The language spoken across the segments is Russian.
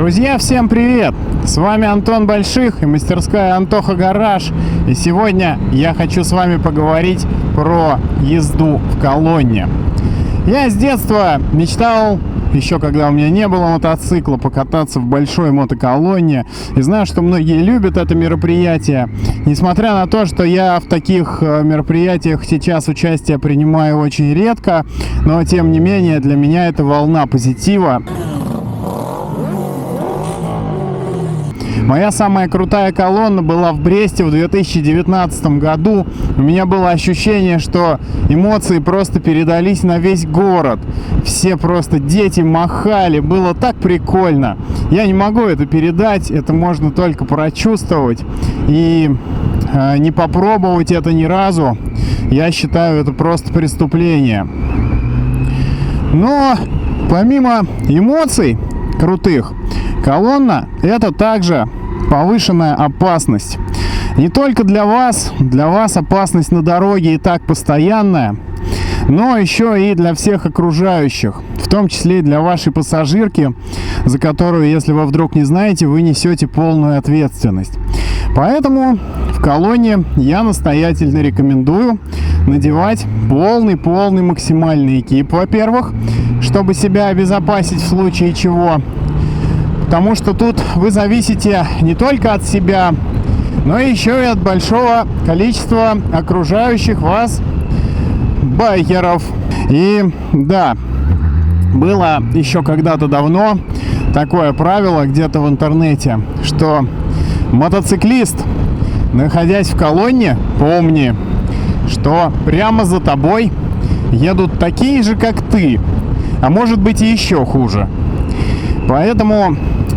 Друзья, всем привет! С вами Антон Больших и мастерская Антоха Гараж. И сегодня я хочу с вами поговорить про езду в колонне. Я с детства мечтал, еще когда у меня не было мотоцикла, покататься в большой мотоколонне. И знаю, что многие любят это мероприятие. Несмотря на то, что я в таких мероприятиях сейчас участие принимаю очень редко, но тем не менее для меня это волна позитива. Моя самая крутая колонна была в Бресте в 2019 году. У меня было ощущение, что эмоции просто передались на весь город. Все просто дети махали, было так прикольно. Я не могу это передать, это можно только прочувствовать. И не попробовать это ни разу, я считаю, это просто преступление. Но помимо эмоций крутых, колонна — это также повышенная опасность. Не только для вас опасность на дороге и так постоянная, но еще и для всех окружающих, в том числе и для вашей пассажирки, за которую, если вы вдруг не знаете, вы несете полную ответственность. Поэтому в колонне я настоятельно рекомендую надевать полный максимальный экип, во-первых, чтобы себя обезопасить в случае чего. Потому что тут вы зависите не только от себя, но еще и от большого количества окружающих вас байкеров. И да, было еще когда-то давно такое правило где-то в интернете, что мотоциклист, находясь в колонне, помни, что прямо за тобой едут такие же, как ты, а может быть и еще хуже. Поэтому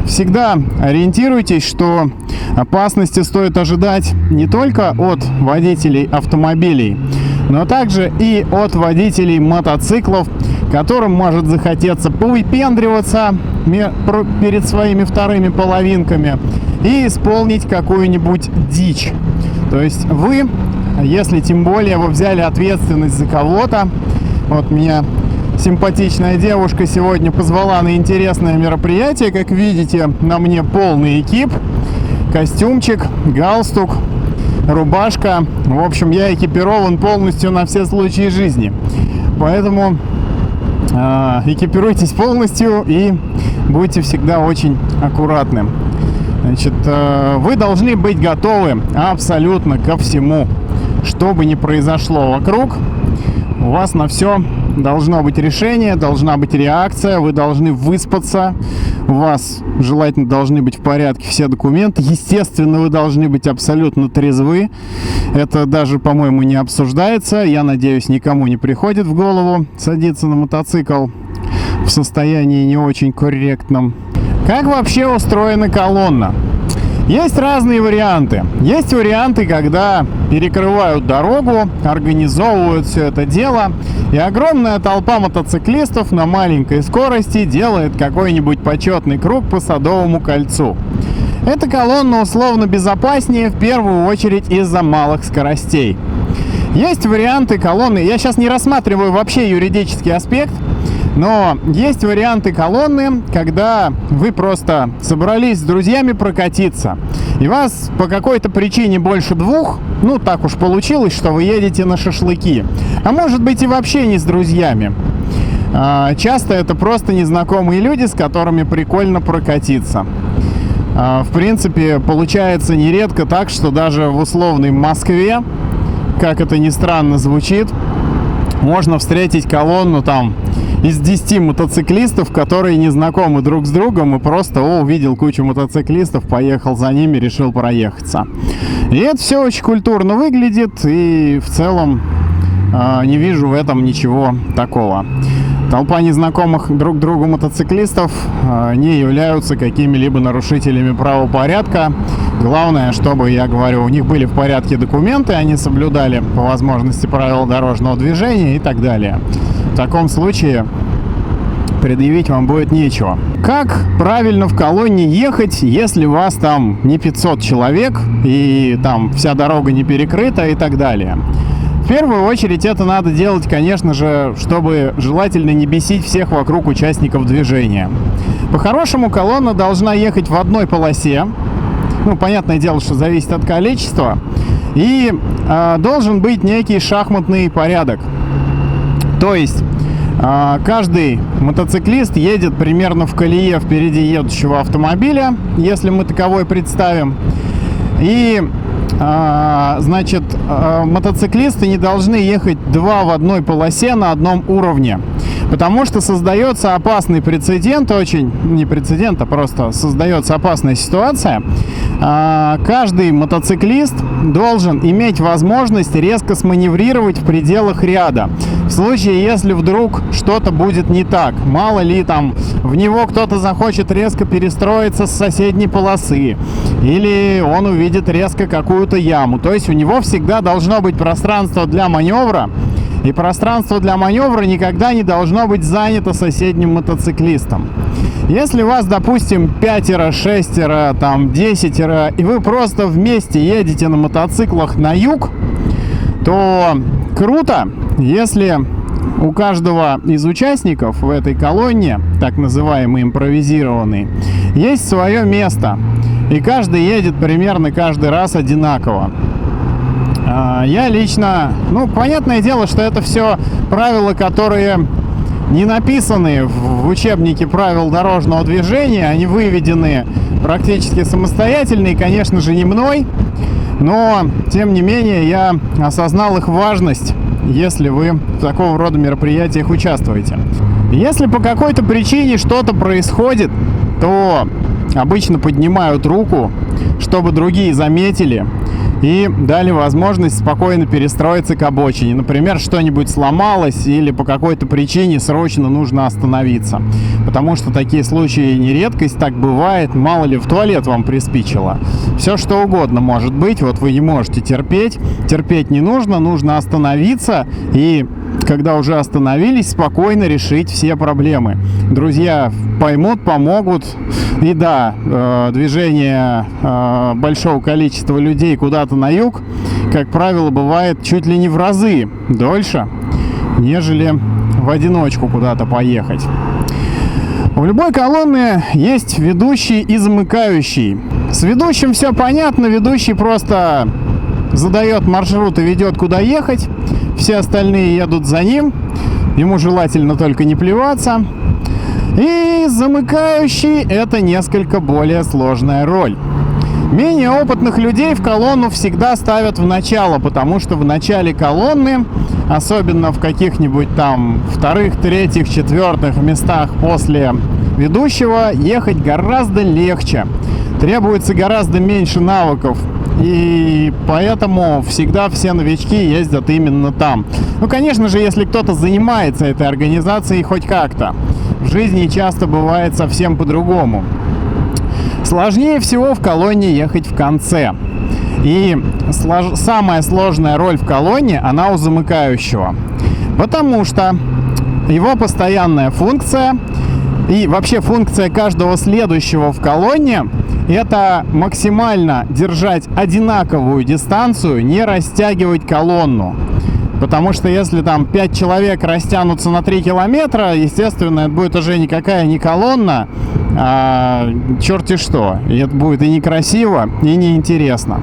всегда ориентируйтесь, что опасности стоит ожидать не только от водителей автомобилей, но также и от водителей мотоциклов, которым может захотеться повыпендриваться перед своими вторыми половинками и исполнить какую-нибудь дичь. То есть вы, если тем более вы взяли ответственность за кого-то, вот меня симпатичная девушка сегодня позвала на интересное мероприятие. Как видите, на мне полный экип. Костюмчик, галстук, рубашка. В общем, я экипирован полностью на все случаи жизни. Поэтому экипируйтесь полностью и будьте всегда очень аккуратны. Значит, вы должны быть готовы абсолютно ко всему, что бы ни произошло вокруг. У вас на все должно быть решение, должна быть реакция, вы должны выспаться, у вас желательно должны быть в порядке все документы, естественно, вы должны быть абсолютно трезвы, это даже, по-моему, не обсуждается, я надеюсь, никому не приходит в голову садиться на мотоцикл в состоянии не очень корректном. Как вообще устроена колонна? Есть разные варианты. Есть варианты, когда перекрывают дорогу, организовывают все это дело, и огромная толпа мотоциклистов на маленькой скорости делает какой-нибудь почетный круг по Садовому кольцу. Эта колонна условно безопаснее в первую очередь из-за малых скоростей. Есть варианты колонны, я сейчас не рассматриваю вообще юридический аспект, но есть варианты колонны, когда вы просто собрались с друзьями прокатиться, и вас по какой-то причине больше двух, ну так уж получилось, что вы едете на шашлыки, а может быть и вообще не с друзьями. Часто это просто незнакомые люди, с которыми прикольно прокатиться. В принципе, получается нередко так, что даже в условной Москве, как это ни странно звучит, можно встретить колонну там из 10 мотоциклистов, которые не знакомы друг с другом, и просто увидел кучу мотоциклистов, поехал за ними, решил проехаться. И это все очень культурно выглядит, и в целом не вижу в этом ничего такого. Толпа незнакомых друг другу мотоциклистов не являются какими-либо нарушителями правопорядка. Главное, чтобы, я говорю, у них были в порядке документы, они соблюдали по возможности правила дорожного движения и так далее. В таком случае предъявить вам будет нечего. Как правильно в колонне ехать, если вас там не 500 человек и там вся дорога не перекрыта и так далее? В первую очередь это надо делать, конечно же, чтобы желательно не бесить всех вокруг участников движения. По-хорошему, колонна должна ехать в одной полосе. Ну, понятное дело, что зависит от количества. И должен быть некий шахматный порядок. То есть каждый мотоциклист едет примерно в колее впереди едущего автомобиля, если мы таковой представим. И значит, мотоциклисты не должны ехать два в одной полосе на одном уровне, потому что создается опасный прецедент, не прецедент, а просто создается опасная ситуация. Каждый мотоциклист должен иметь возможность резко сманеврировать в пределах ряда. В случае, если вдруг что-то будет не так, мало ли там в него кто-то захочет резко перестроиться с соседней полосы, или он увидит резко какую-то яму. То есть у него всегда должно быть пространство для маневра, и пространство для маневра никогда не должно быть занято соседним мотоциклистом. Если вас, допустим, 5, 6, там 10, и вы просто вместе едете на мотоциклах на юг, то круто, если у каждого из участников в этой колонне, так называемой импровизированной, есть свое место, и каждый едет примерно каждый раз одинаково. Я лично, понятное дело, что это все правила, которые не написаны в учебнике правил дорожного движения, они выведены практически самостоятельно и, конечно же, не мной, но, тем не менее, я осознал их важность, если вы в такого рода мероприятиях участвуете. Если по какой-то причине что-то происходит, то обычно поднимают руку, чтобы другие заметили и дали возможность спокойно перестроиться к обочине. Например, что-нибудь сломалось или по какой-то причине срочно нужно остановиться. Потому что такие случаи не редкость, так бывает. Мало ли, в туалет вам приспичило. Все что угодно может быть. Вот вы не можете терпеть. Терпеть не нужно, нужно остановиться и, когда уже остановились, спокойно решить все проблемы. Друзья поймут, помогут. И да, движение большого количества людей куда-то на юг, как правило, бывает чуть ли не в разы дольше, нежели в одиночку куда-то поехать. У любой колонны есть ведущий и замыкающий. С ведущим все понятно, ведущий просто задает маршрут и ведет, куда ехать. Все остальные едут за ним. Ему желательно только не плеваться. И замыкающий — это несколько более сложная роль. Менее опытных людей в колонну всегда ставят в начало, потому что в начале колонны, особенно в каких-нибудь там вторых, третьих, четвертых местах после ведущего, ехать гораздо легче. Требуется гораздо меньше навыков. И поэтому всегда все новички ездят именно там. Конечно же, если кто-то занимается этой организацией хоть как-то. В жизни часто бывает совсем по-другому. Сложнее всего в колонне ехать в конце. И самая сложная роль в колонне, она у замыкающего. Потому что его постоянная функция и вообще функция каждого следующего в колонне — это максимально держать одинаковую дистанцию, не растягивать колонну. Потому что если там 5 человек растянутся на 3 километра, естественно, это будет уже никакая не колонна, а черти что. И это будет и некрасиво, и неинтересно.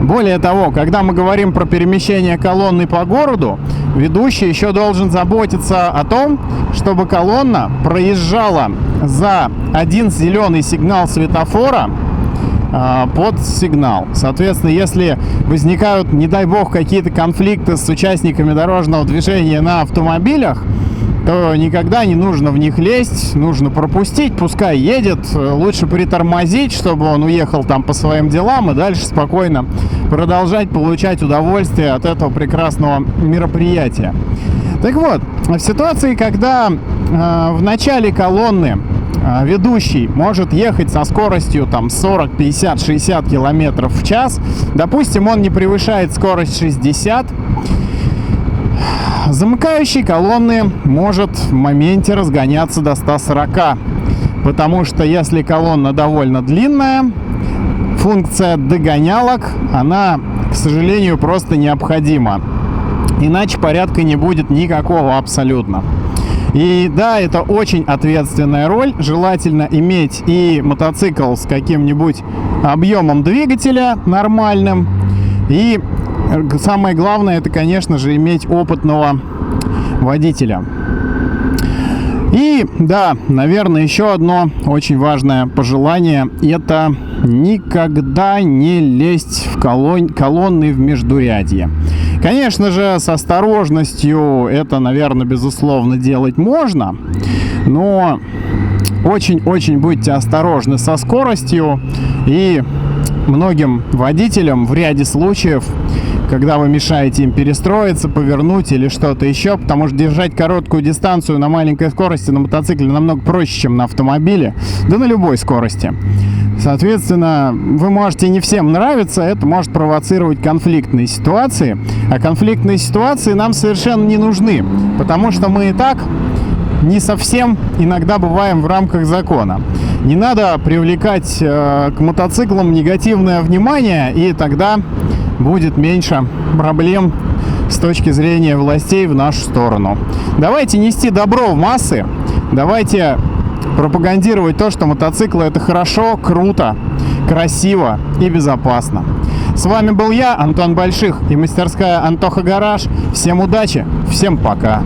Более того, когда мы говорим про перемещение колонны по городу, ведущий еще должен заботиться о том, чтобы колонна проезжала за один зеленый сигнал светофора под сигнал. Соответственно, если возникают, не дай бог, какие-то конфликты с участниками дорожного движения на автомобилях, то никогда не нужно в них лезть, нужно пропустить, пускай едет, лучше притормозить, чтобы он уехал там по своим делам и дальше спокойно продолжать получать удовольствие от этого прекрасного мероприятия. Так вот, в ситуации, когда в начале колонны ведущий может ехать со скоростью там 40, 50, 60 километров в час, допустим, он не превышает скорость 60, замыкающий колонны может в моменте разгоняться до 140, потому что если колонна довольно длинная, функция догонялок, она, к сожалению, просто необходима. Иначе порядка не будет никакого абсолютно. И да, это очень ответственная роль. Желательно иметь и мотоцикл с каким-нибудь объемом двигателя нормальным. И самое главное, это, конечно же, иметь опытного водителя. И да, наверное, еще одно очень важное пожелание – это никогда не лезть в колонны в междурядье. Конечно же, с осторожностью это, наверное, безусловно делать можно, но очень-очень будьте осторожны со скоростью. И многим водителям в ряде случаев, когда вы мешаете им перестроиться, повернуть или что-то еще, потому что держать короткую дистанцию на маленькой скорости на мотоцикле намного проще, чем на автомобиле, да на любой скорости. Соответственно, вы можете не всем нравиться, это может провоцировать конфликтные ситуации, а конфликтные ситуации нам совершенно не нужны, потому что мы и так не совсем иногда бываем в рамках закона. Не надо привлекать к мотоциклам негативное внимание, и тогда будет меньше проблем с точки зрения властей в нашу сторону. Давайте нести добро в массы, давайте пропагандировать то, что мотоциклы — это хорошо, круто, красиво и безопасно. С вами был я, Антон Больших, и мастерская Антоха Гараж. Всем удачи, всем пока!